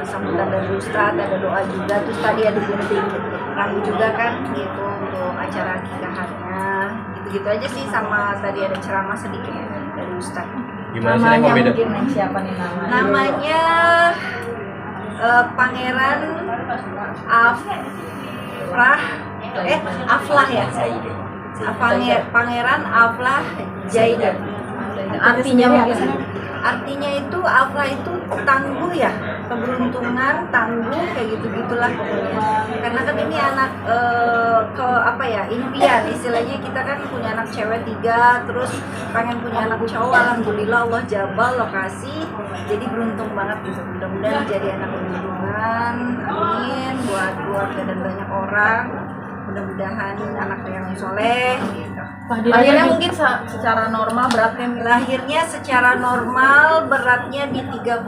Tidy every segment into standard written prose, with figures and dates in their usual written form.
sambutan dari Ustadz, ada doa juga, terus tadi ada gunting rambut juga kan gitu untuk acara nikahannya, gitu-gitu aja sih, sama tadi ada ceramah sedikit dari Ustadz. Gimana sih Namanya beda? mungkin siapa nih namanya? Namanya Pangeran Aflah ya. Pangeran Aflah Jaidan. Artinya mungkin Artinya itu Aflah itu tangguh ya, keberuntungan, tangguh, kayak gitu-gitulah pokoknya. Karena kan ini anak impian istilahnya, kita kan punya anak cewek 3, terus pengen punya anak cowok, alhamdulillah Allah jabal lokasi, jadi beruntung banget gitu. Mudah-mudahan jadi anak beruntungan, amin, buat keluarga dan banyak orang. Mudah-mudahan anak yang soleh gitu. lahirnya mungkin secara normal beratnya Lahirnya secara normal beratnya di 3,7,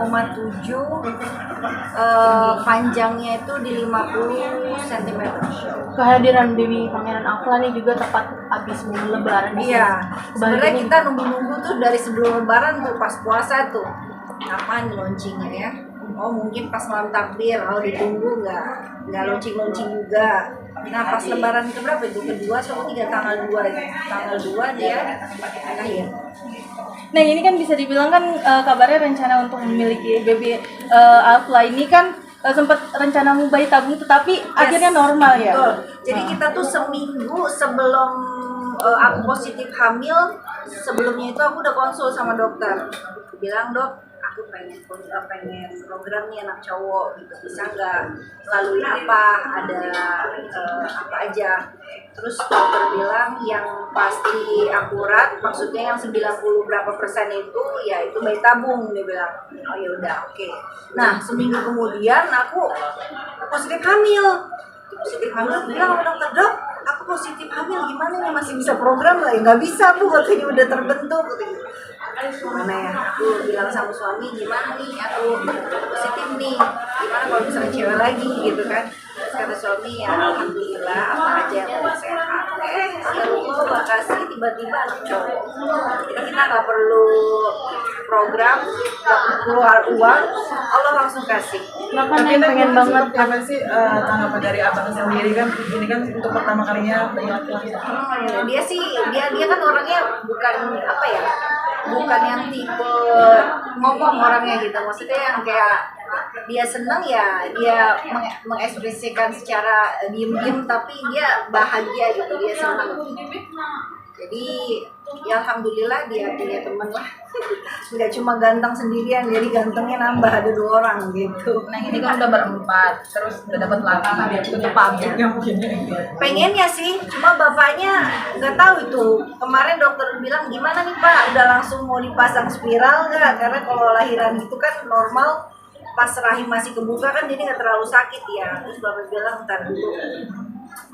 panjangnya itu di 50 cm. kehadiran Dewi Pangeran Aflah nih juga tepat habis minggu lebaran. Iya, sebenarnya kita nunggu-nunggu tuh dari sebelum lebaran tuh, pas puasa tuh kapan launchingnya ya. Oh mungkin pas malam takbir, ditunggu nggak launching juga. Nah pas lebaran keberapa itu, kedua atau ketiga, tanggal 2 dia lahir. Nah ini kan bisa dibilang kan kabarnya rencana untuk memiliki baby Aflah ini kan sempat rencana mau bayi tabung tetapi akhirnya normal ya. Betul. Jadi kita tuh seminggu sebelum aku positif hamil, sebelumnya itu aku udah konsul sama dokter. Aku bilang, dok, aku pengen program nih anak cowok gitu, bisa nggak, melalui apa, ada apa aja. Terus dokter bilang yang pasti akurat, maksudnya yang 90 berapa persen itu ya itu bayi tabung, dia bilang. Oh ya udah, oke. Nah seminggu kemudian aku positif hamil. Aku bilang sama dokter, dok, aku positif hamil, gimana nih, masih bisa program nggak? Ya nggak bisa bu, katanya udah terbentuk katanya. Gimana ya, aku bilang sama suami, gimana nih, aku positif nih, gimana kalau misalnya cewek lagi gitu kan. Terus kata suami, ya alhamdulillah apa aja yang penting sehat. Ya Allah makasih, tiba-tiba anak cowok. Jadi kita nggak perlu program, nggak perlu keluar uang, Allah langsung kasih. Makanya pengen banget apa sih tanggapan dari abang sendiri kan, ini kan untuk pertama kalinya bayi laki-laki. Dia sih dia kan orangnya bukan bukan yang tipe ngomong orangnya gitu, maksudnya yang kayak dia seneng ya dia mengekspresikan secara diem-diem, tapi dia bahagia gitu, dia senang. Jadi ya alhamdulillah dia punya teman lah, nggak cuma ganteng sendirian, jadi gantengnya nambah, ada 2 orang gitu. Nah ini kan udah berempat, terus udah dapat laki, itu pabriknya mungkin. Pengennya sih, cuma bapaknya nggak tahu itu. Kemarin dokter bilang, gimana nih Pak, udah langsung mau dipasang spiral nggak? Karena kalau lahiran itu kan normal, pas rahim masih kebuka kan, jadi nggak terlalu sakit ya. Terus bapak bilang ntar dulu.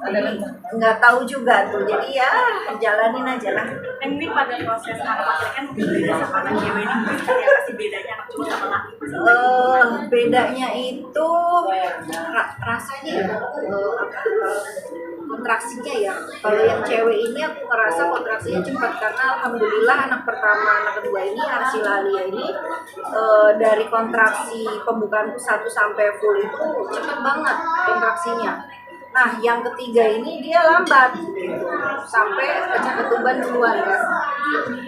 Nggak tahu juga tuh, jadi ya jalanin aja lah. Ini pada proses anak laki kan mungkin beda sama anak cewek ini, ya pasti bedanya anak cowok sama laki. Bedanya itu rasanya ya, kontraksinya ya. Kalau yang cewek ini aku ngerasa kontraksinya cepat, karena alhamdulillah anak pertama, anak kedua ini Arsilalia ini dari kontraksi pembukaan 1 sampai full itu cepet banget kontraksinya. Nah, yang ketiga ini dia lambat gitu. Sampai pecah ketuban duluan kan.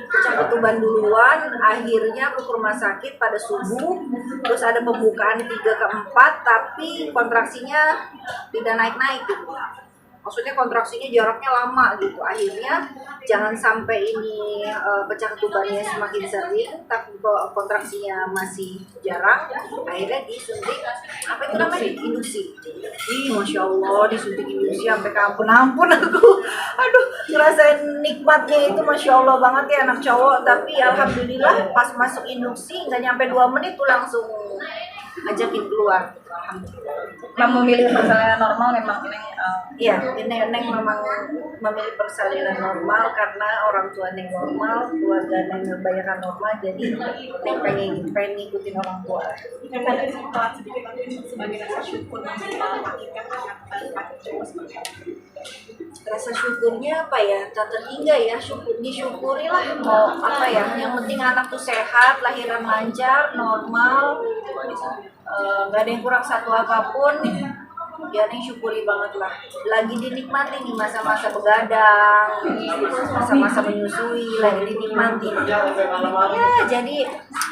Pecah ketuban duluan, akhirnya aku ke rumah sakit pada subuh. Terus ada pembukaan 3 ke 4, tapi kontraksinya tidak naik-naik gitu. Maksudnya kontraksinya jaraknya lama gitu. Akhirnya jangan sampai ini pecah ketubannya semakin sering, tapi kontraksinya masih jarang. Akhirnya disuntik, apa itu namanya, induksi. Masya Allah, disuntik induksi sampai ke ampun aku. Aduh, ngerasain nikmatnya itu Masya Allah banget ya, anak cowok. Tapi alhamdulillah pas masuk induksi nggak nyampe 2 menit tuh langsung ajakin keluar. Memilih persalinan normal memang ini Iya, Neng memang memilih persalinan normal karena orang tua Neng normal, keluarga Neng kebanyakan normal, jadi Neng pengen ngikutin orang tua. Dan ada sekolah sedikit sebagai rasa syukur hakikat anak laki cowok sebagai Rasa syukurnya apa ya, tak terhingga ya, disyukuri lah, mau apa ya, yang penting anak tuh sehat, lahiran lancar, normal, nggak ada yang kurang satu apapun. Ya nih syukuri banget lah. Lagi dinikmati nih masa-masa begadang, masa-masa menyusui, lagi dinikmati. Ya jadi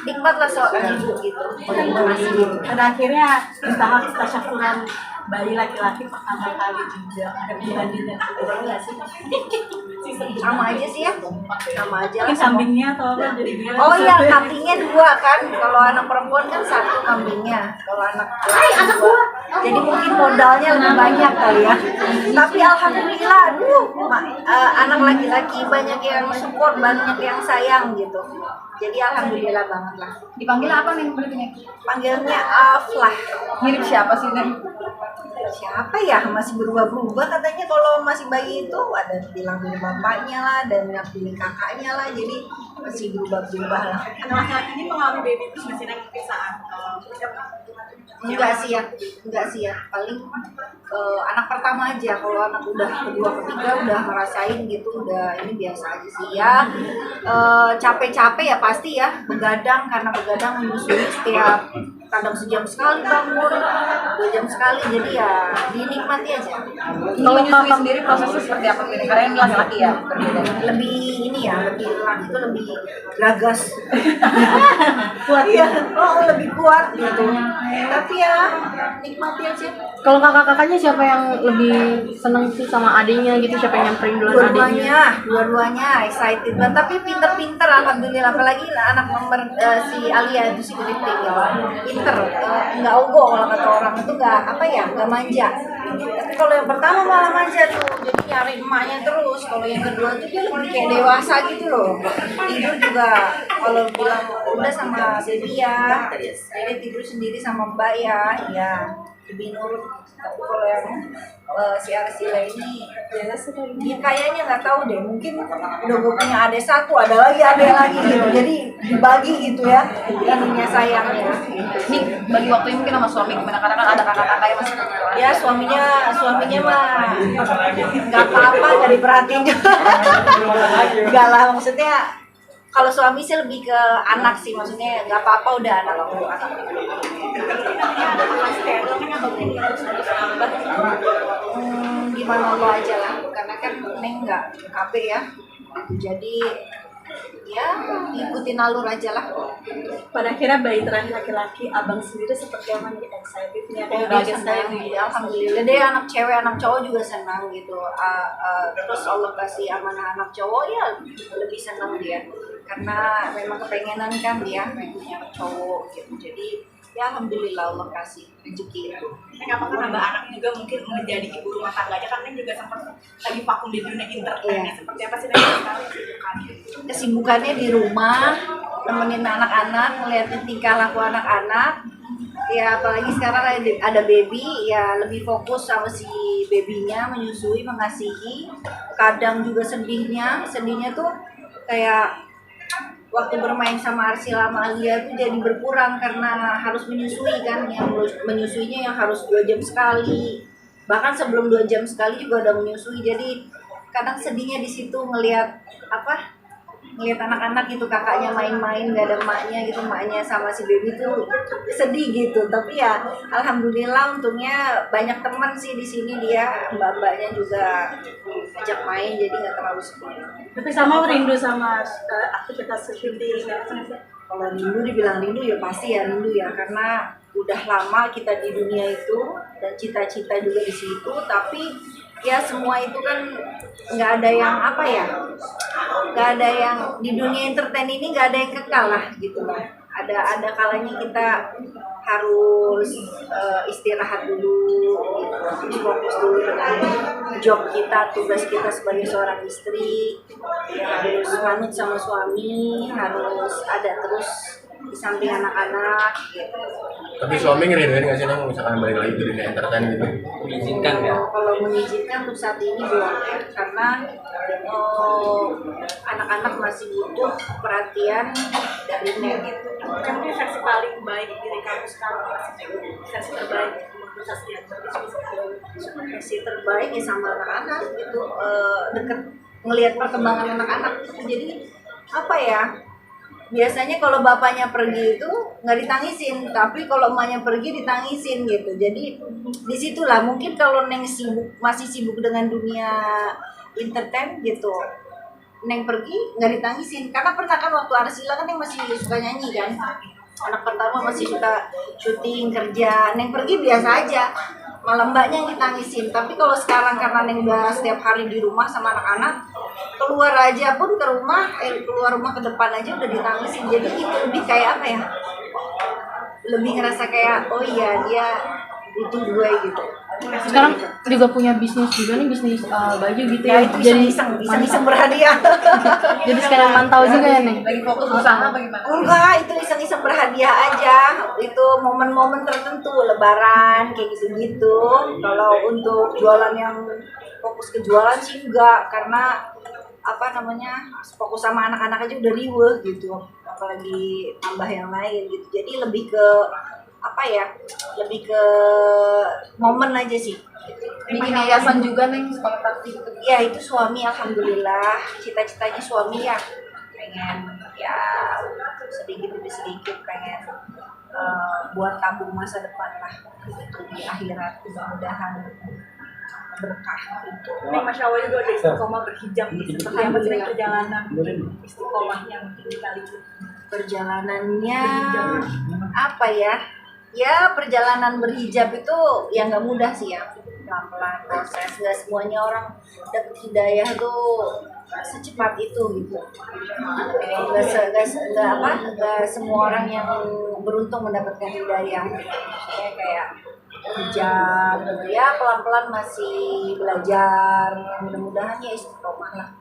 nikmatlah seorang ibu gitu. Terima kasih gitu. Pada akhirnya usaha tasyakuran bayi laki-laki pertama kali juga ada pembanding dan ukuran nggak sih? Sama aja sih ya, sama aja lah. Mungkin kambingnya atau apa jadi biar Oh iya, kambingnya 2 kan. Kalau anak perempuan kan 1 kambingnya. Kalau anak anak gua. Jadi mungkin modalnya lebih banyak kali ya. Tapi alhamdulillah, anak laki-laki banyak yang support, banyak yang sayang gitu. Jadi alhamdulillah banget lah. Dipanggil apa nih berarti? Panggilnya Aflah. Mirip siapa sih nih? Siapa ya? Masih berubah-berubah katanya kalau masih bayi itu ada bilang pilih bapaknya lah, dan yang pilih kakaknya lah. Jadi masih berubah-berubah lah. anak laki-laki ini mengalami baby blues masih naik saat Enggak sih ya, paling anak pertama aja. Kalau anak udah kedua ketiga udah ngerasain gitu, udah ini biasa aja sih ya. Capek-capek ya pasti ya, begadang, karena begadang menyusui setiap kadang sejam sekali bangun, 2 jam sekali, jadi ya dinikmati aja. Kalau kakak sendiri prosesnya seperti apa ini? Karena ini laki-laki ya, berbeda. Lebih ini ya, lebih laki itu lebih gagas. Kuat ya, lebih kuat gitu. Tapi ya nikmati aja. Kalau kakak-kakaknya siapa yang lebih seneng sih sama adiknya gitu? Siapa yang nyamperin duluan adiknya? Dua-duanya excited banget, tapi pinter-pinter alhamdulillah. Apalagi anak nomor si Alia itu si Kritik ya, pinter, nggak ogoh kalau kata orang itu, nggak manja. Tapi kalau yang pertama malah manja tuh, jadi nyari emaknya terus. Kalau yang kedua tuh dia lebih kayak dewasa gitu loh. Tidur juga kalau bilang udah sama baby ya, jadi tidur sendiri sama mbak ya, iya lebih nurut. Tapi kalau yang si Arsila ini dia kayaknya nggak tahu deh, mungkin udah gue punya adik 1, ada lagi gitu, jadi dibagi gitu ya ininya sayangnya. Ini bagi waktunya mungkin sama suami gimana? Karena kan ada kakak-kakak yang masih Ya suaminya mah nggak apa-apa, nggak diperhatiin juga. Nggak lah, maksudnya kalau suami sih lebih ke anak sih, maksudnya nggak apa-apa udah anak. Gimana lo aja lah, karena kan Neng nggak KB ya, jadi ya ikutin alur aja lah. pada akhirnya bayi terakhir laki-laki abang sendiri seperti apa nih, excitednya kayak Bagus bagus senang, ya, alhamdulillah deh, anak cewek anak cowok juga senang gitu. Terus Allah kasih amanah anak cowok ya lebih senang dia, karena memang kepengenan kan dia punya anak cowok gitu. Jadi ya alhamdulillah Allah kasih rezeki itu. apakah nambah anak juga mungkin menjadi ibu rumah tangga aja, karena juga sempat lagi vakum di dunia entertain. Iya. Seperti apa sih Neng sekarang kesibukannya? Kesibukannya di rumah, nemenin anak-anak, ngeliatin tingkah laku anak-anak. Ya apalagi sekarang ada baby, ya lebih fokus sama si babynya, menyusui, mengasihi. Kadang juga sedihnya tuh kayak waktu bermain sama Arsila sama Alia tuh jadi berkurang karena harus menyusui kan, yang menyusuinya yang harus 2 jam sekali, bahkan sebelum 2 jam sekali juga udah menyusui. Jadi kadang sedihnya di situ ngelihat anak-anak gitu, kakaknya main-main gak ada emaknya gitu, emaknya sama si baby tuh sedih gitu. Tapi ya alhamdulillah untungnya banyak teman sih di sini, dia mbak-mbaknya juga ajak main, jadi nggak terlalu sedih. Tapi sama rindu sama aktivitas syuting dan Kalau rindu, dibilang rindu ya pasti ya rindu ya, karena udah lama kita di dunia itu dan cita-cita juga di situ. Tapi ya semua itu kan nggak ada yang nggak ada yang di dunia entertain ini, nggak ada yang kekal lah gitu lah. Ada kalanya kita harus istirahat dulu gitu, fokus dulu dengan job kita, tugas kita sebagai seorang istri, ya harus manut sama suami, harus ada terus di samping anak-anak gitu. Tapi suami ngeriduin nggak sih Neng misalkan balik lagi ke dunia entertain gitu? Mengizinkan nggak? Kalau mengizinkan untuk saat ini belum ya, karena anak-anak masih butuh perhatian dari Neng gitu. yang mungkin versi paling baik diri kamu sekarang, versi terbaik menurut Saskia. Versi terbaik ya sama anak-anak gitu, deket ngelihat perkembangan anak-anak gitu. Jadi biasanya kalau bapaknya pergi itu nggak ditangisin, tapi kalau emaknya pergi ditangisin gitu. Jadi disitulah mungkin kalau Neng masih sibuk dengan dunia entertain gitu, Neng pergi nggak ditangisin. Karena pernah kan waktu Arsila kan Neng masih suka nyanyi kan, anak pertama masih suka syuting kerja, Neng pergi biasa aja, malah mbaknya yang ditangisin. Tapi kalau sekarang karena Neng udah setiap hari di rumah sama anak-anak, keluar aja pun ke rumah, keluar rumah ke depan aja udah ditangisin. Jadi itu lebih kayak apa ya, lebih ngerasa kayak oh iya dia butuh gue gitu. Sekarang juga punya bisnis juga nih, bisnis baju gitu Ya ya. itu Jadi iseng-iseng berhadiah. jadi sekalian mantau juga ya nih. Lagi fokus usaha bagaimana? Enggak, itu iseng-iseng berhadiah aja. Itu momen-momen tertentu, lebaran kayak gitu-gitu. Kalau untuk jualan yang fokus ke jualan sih enggak, karena apa namanya, fokus sama anak-anak aja udah riweuh gitu. Apalagi tambah yang lain gitu. Jadi lebih ke apa ya? Lebih ke momen aja sih. Bikin yayasan juga nih sekolah tari gitu. Ya itu suami, alhamdulillah, cita-citanya suami ya pengen ya sedikit demi sedikit pengen buat tabung masa depan lah gitu, di akhirat, mudah-mudahan berkah gitu. Ini Masya Allah juga ada istiqomah berhijab nih. Seperti apa sih perjalanan istiqomahnya mungkin kali ini? Perjalanannya apa ya? Ya perjalanan berhijab itu yang nggak mudah sih ya, pelan-pelan proses. Gak semuanya orang dapet hidayah tuh secepat itu gitu. Gak semua orang yang beruntung mendapatkan hidayah. Kayak hijab gitu ya, pelan-pelan masih belajar. Mudah-mudahan ya istiqomah lah.